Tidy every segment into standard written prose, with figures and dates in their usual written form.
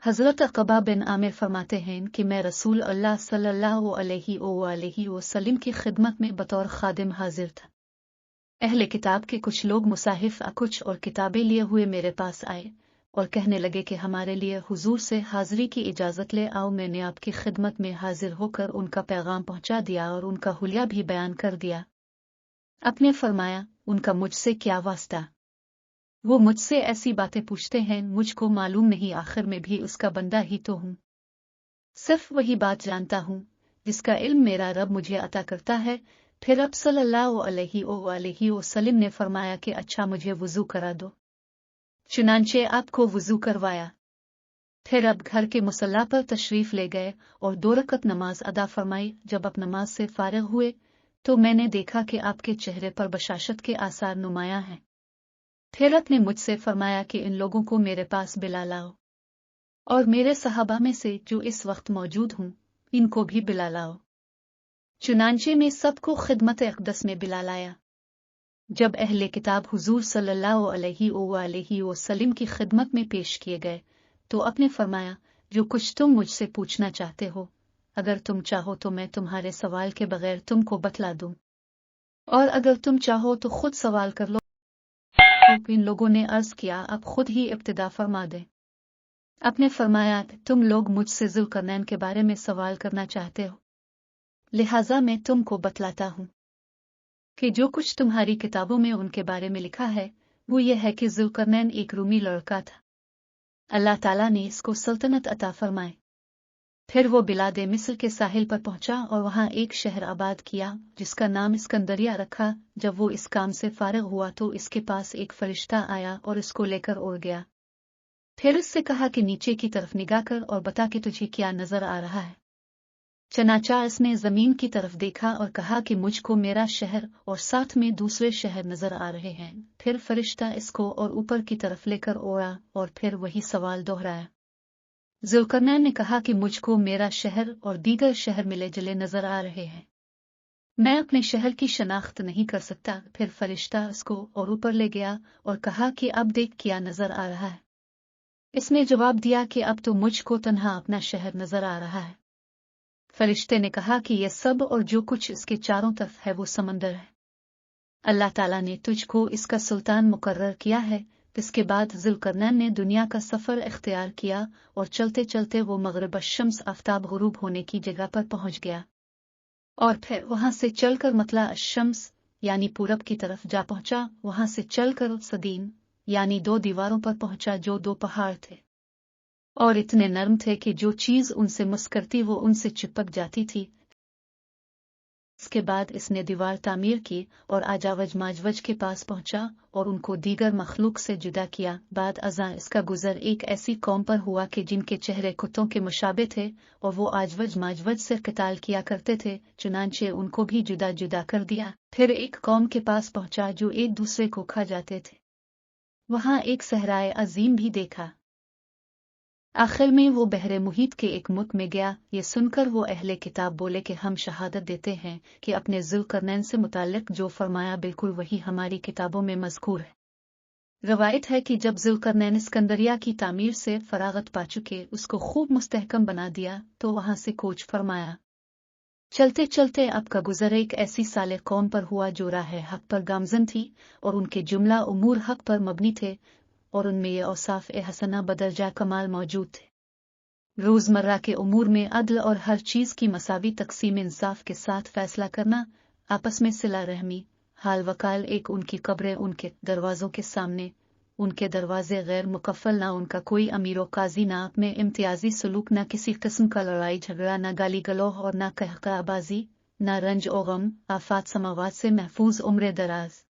हज़रत अक़बा बिन आमिर फरमाते हैं कि मैं रसूल अल्लाह सल्लल्लाहु अलैहि वसल्लम की खिदमत में बतौर खादिम हाजिर था। अहले किताब के कुछ लोग मुसाहिफ कुछ और किताबें लिए हुए मेरे पास आए और कहने लगे कि हमारे लिए हुजूर से हाजिरी की इजाज़त ले आओ। मैंने आपकी खिदमत में हाजिर होकर उनका पैगाम पहुंचा दिया और उनका हुलिया भी बयान कर दिया। आपने फरमाया, उनका मुझसे क्या वास्ता? वो मुझसे ऐसी बातें पूछते हैं, मुझको मालूम नहीं, आखिर में भी उसका बंदा ही तो हूँ। सिर्फ वही बात जानता हूँ जिसका इल्म मेरा रब मुझे अता करता है। फिर अब सल्लल्लाहु अलैहि वसल्लम ने फरमाया कि अच्छा, मुझे वुजू करा दो। चुनांचे आपको वुजू करवाया। फिर अब घर के मुसल्ला पर तशरीफ ले गए और 2 रकत नमाज अदा फरमाई। जब अब नमाज से फारिग हुए तो मैंने देखा कि आपके चेहरे पर बशाशत के आसार नुमायां हैं। फिर आपने मुझसे फरमाया कि इन लोगों को मेरे पास बिला लाओ और मेरे सहाबा में से जो इस वक्त मौजूद हूँ इनको भी बिला लाओ। चुनांचे में सबको खिदमत अक़दस में बिला लाया। जब अहले किताब हुजूर सल्लल्लाहु अलैहि वसल्लम की खिदमत में पेश किए गए तो आपने फरमाया, जो कुछ तुम मुझसे पूछना चाहते हो, अगर तुम चाहो तो मैं तुम्हारे सवाल के बगैर तुमको बतला दूं, और अगर तुम चाहो तो खुद सवाल कर लो। इन लोगों ने अर्ज किया, आप खुद ही इब्तिदा फरमा दें। आपने फरमाया, तुम लोग मुझसे ज़ुल्करनैन के बारे में सवाल करना चाहते हो, लिहाजा मैं तुमको बतलाता हूँ कि जो कुछ तुम्हारी किताबों में उनके बारे में लिखा है वो ये है कि ज़ुल्करनैन एक रूमी लड़का था। अल्लाह ताला ने इसको सल्तनत अता फरमाए। फिर वो बिलादे मिस्र के साहिल पर पहुंचा और वहां एक शहर आबाद किया जिसका नाम इस्कंदरिया रखा। जब वो इस काम से फारिग हुआ तो इसके पास एक फरिश्ता आया और इसको लेकर उड़ गया। फिर इससे कहा कि नीचे की तरफ निगाह कर और बता कि तुझे क्या नजर आ रहा है। चनाचा इसने जमीन की तरफ देखा और कहा कि मुझको मेरा शहर और साथ में दूसरे शहर नजर आ रहे हैं। फिर फरिश्ता इसको और ऊपर की तरफ लेकर उड़ा और फिर वही सवाल दोहराया। ज़ुल्करनैन ने कहा कि मुझको मेरा शहर और दीगर शहर मिले जुले नजर आ रहे हैं, मैं अपने शहर की शनाख्त नहीं कर सकता। फिर फरिश्ता इसको और ऊपर ले गया और कहा कि अब देख क्या नजर आ रहा है। इसने जवाब दिया कि अब तो मुझको तन्हा अपना शहर नजर आ रहा है। फरिश्ते ने कहा कि यह सब और जो कुछ इसके चारों तरफ है वो समंदर है। अल्लाह ताला ने तुझको इसका सुल्तान मुकर्रर किया है। इसके बाद ज़ुल्करनैन ने दुनिया का सफ़र इख्तियार किया और चलते चलते वो मग़रिब अश-शम्स आफ्ताब गुरूब होने की जगह पर पहुंच गया और फिर वहां से चलकर मतला अश-शम्स यानी पूरब की तरफ जा पहुंचा। वहां से चलकर सदीन यानी 2 दीवारों पर पहुंचा जो 2 पहाड़ थे और इतने नर्म थे कि जो चीज उनसे मस करती वो उनसे चिपक जाती थी। इसके बाद इसने दीवार तामीर की और आजावज माजवज के पास पहुंचा और उनको दीगर मखलूक से जुदा किया। बाद अज़ां इसका गुजर एक ऐसी कौम पर हुआ कि जिनके चेहरे कुत्तों के मुशाबे थे और वो आजवज माजवज से क़िताल किया करते थे, चुनांचे उनको भी जुदा जुदा कर दिया। फिर एक कौम के पास पहुंचा जो एक दूसरे को खा जाते थे। वहां एक सहराए अजीम भी देखा। आखिर में वो बहरे मुहीत के एक मुल्क में गया। ये सुनकर वो अहले किताब बोले कि हम शहादत देते हैं कि अपने ज़ुल्करनैन से मुताल्लिक जो फरमाया बिल्कुल वही हमारी किताबों में मज़कूर है। रवायत है कि जब ज़ुल्करनैन इस्कंदरिया की तामीर से फरागत पा चुके उसको खूब मुस्तहकम बना दिया तो वहां से कूच फरमाया। चलते चलते आपका गुजर एक ऐसी साले कौम पर हुआ जो राह हक पर गामजन थी और उनके जुमला उमूर हक पर मबनी थे और उनमें ये औसाफ ए हसना बदरजा कमाल मौजूद थे। रोजमर्रा के उमूर में अदल और हर चीज की मसावी तकसीम इंसाफ के साथ फैसला करना, आपस में सिला रहमी, हाल वकाल एक उनकी कब्रें उनके दरवाजों के सामने, उनके दरवाजे गैर मुकफ़ल, ना उनका कोई अमीर काजी, ना आप में इम्तियाजी सलूक, ना किसी किस्म का लड़ाई झगड़ा, ना गाली गलोह और ना कहकाबाजी, ना रंज और गम, आफात समावात से महफूज उम्र दराज,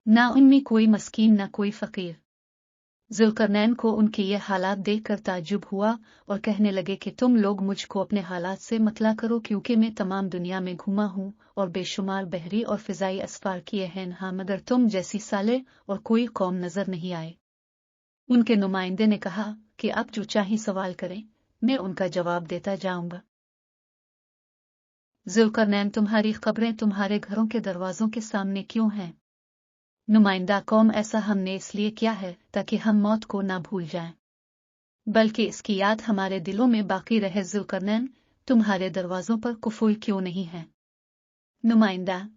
ना उनमें कोई मस्कीन ना कोई फ़कीर। ज़ुल्करनैन को उनके ये हालात देखकर ताज्जुब हुआ और कहने लगे कि तुम लोग मुझको अपने हालात से मतला करो, क्योंकि मैं तमाम दुनिया में घूमा हूँ और बेशुमार बहरी और फ़िज़ाई असफ़ार किए हैं, हाँ मगर तुम जैसी साले और कोई कौम नज़र नहीं आए। उनके नुमाइंदे ने कहा कि आप जो चाहे सवाल करें, मैं उनका जवाब देता जाऊंगा। ज़ुल्करनैन, तुम्हारी क़ब्रें तुम्हारे घरों के दरवाजों के सामने क्यों हैं? नुमाइंदा कौम, ऐसा हमने इसलिए किया है ताकि हम मौत को ना भूल जाएं। बल्कि इसकी याद हमारे दिलों में बाकी रहे। ज़ुल्करनैन, तुम्हारे दरवाजों पर कुफुल क्यों नहीं है? नुमाइंदा,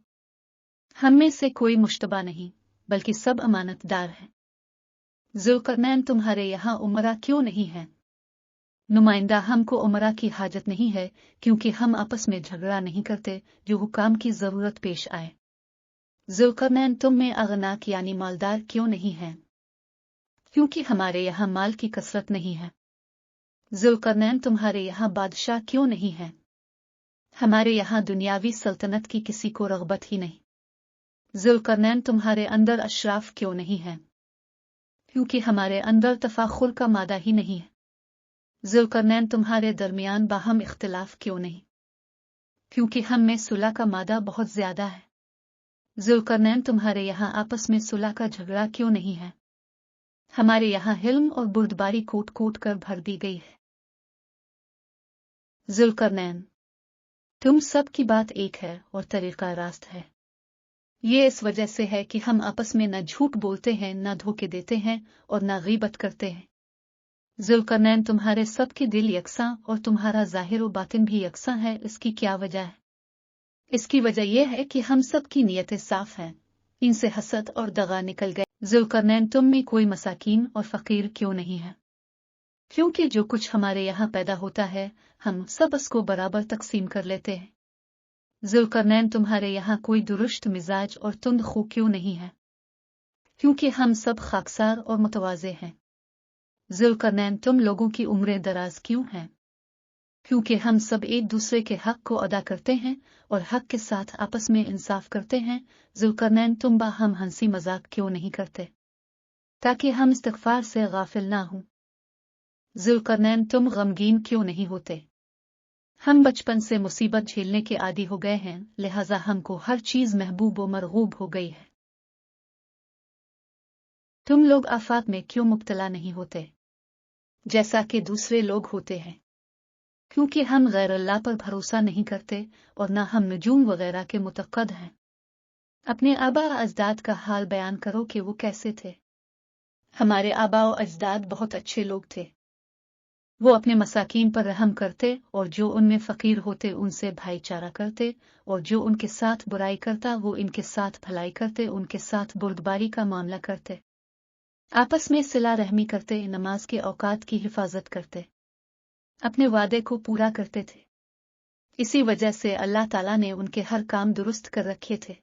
हम में से कोई मुश्तबा नहीं, बल्कि सब अमानतदार हैं। ज़ुल्करनैन, तुम्हारे यहाँ उमरा क्यों नहीं है? नुमाइंदा, हमको उमरा की हाजत नहीं है, क्योंकि हम आपस में झगड़ा नहीं करते जो हुकाम की जरूरत पेश आए। ज़ुल्करनैन, तुम में अगनाक यानी मालदार क्यों नहीं है? क्योंकि हमारे यहाँ माल की कसरत नहीं है। ज़ुल्करनैन, तुम्हारे यहाँ बादशाह क्यों नहीं है? हमारे यहाँ दुनियावी सल्तनत की किसी को रग़बत ही नहीं। ज़ुल्करनैन, तुम्हारे अंदर अशराफ क्यों नहीं है? क्योंकि हमारे अंदर तफाखुर का मादा ही नहीं है। ज़ुल्करनैन, तुम्हारे दरमियान बाहम इख्तिलाफ क्यों नहीं? क्योंकि हम में सुलह का मादा बहुत ज्यादा है। ज़ुल्करनैन, तुम्हारे यहाँ आपस में सुलह का झगड़ा क्यों नहीं है? हमारे यहाँ हिल्म और बुर्दबारी कोट कोट कर भर दी गई है। ज़ुल्करनैन, तुम सब की बात एक है और तरीका रास्त है। ये इस वजह से है कि हम आपस में न झूठ बोलते हैं, न धोखे देते हैं और न गीबत करते हैं। ज़ुल्करनैन, तुम्हारे सब के दिल यकसां और तुम्हारा ज़ाहिर व बातिन भी यकसां है। इसकी क्या वजह है? इसकी वजह यह है कि हम सब की नीयतें साफ हैं, इनसे हसद और दगा निकल गए। ज़ुल्करनैन, तुम में कोई मसाकीन और फ़कीर क्यों नहीं है? क्योंकि जो कुछ हमारे यहाँ पैदा होता है, हम सब उसको बराबर तकसीम कर लेते हैं। ज़ुल्करनैन, तुम्हारे यहाँ कोई दुरुस्त मिजाज और तुंद खू क्यों नहीं है? क्योंकि हम सब खाकसार और मुतवाज़े हैं। ज़ुल्करनैन, तुम लोगों की उम्रें दराज क्यों हैं? क्योंकि हम सब एक दूसरे के हक को अदा करते हैं और हक के साथ आपस में इंसाफ करते हैं। ज़ुल्करनैन, तुम हम हंसी मजाक क्यों नहीं करते, ताकि हम इस्तिग़फ़ार से गाफिल ना हों? ज़ुल्करनैन, तुम गमगीन क्यों नहीं होते? हम बचपन से मुसीबत झेलने के आदी हो गए हैं, लिहाजा हमको हर चीज़ महबूब व मरगूब हो गई है। तुम लोग आफात में क्यों मुब्तला नहीं होते, जैसा कि दूसरे लोग होते हैं? क्योंकि हम गैर अल्लाह पर भरोसा नहीं करते और न हम नजूम वगैरह के मुतक़द हैं। अपने आबा अजदाद का हाल बयान करो कि वो कैसे थे। हमारे आबा अजदाद बहुत अच्छे लोग थे। वो अपने मसाकीन पर रहम करते और जो उनमें फ़कीर होते उनसे भाईचारा करते, और जो उनके साथ बुराई करता वो इनके साथ भलाई करते, उनके साथ बुर्दबारी का मामला करते, आपस में सिला रहमी करते, नमाज के औकात की हिफाजत करते, अपने वादे को पूरा करते थे। इसी वजह से अल्लाह ताला ने उनके हर काम दुरुस्त कर रखे थे,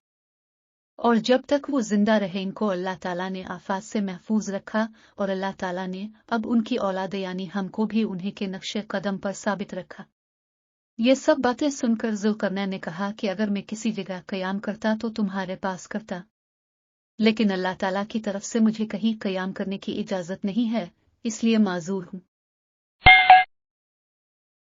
और जब तक वो जिंदा रहे इनको अल्लाह ताला ने आफात से महफूज रखा, और अल्लाह ताला ने अब उनकी औलाद यानी हमको भी उन्हीं के नक्शे कदम पर साबित रखा। ये सब बातें सुनकर ज़ुल्करनैन ने कहा कि अगर मैं किसी जगह क़याम करता तो तुम्हारे पास करता, लेकिन अल्लाह ताला की तरफ से मुझे कहीं क़याम करने की इजाज़त नहीं है, इसलिए माजूर हूँ।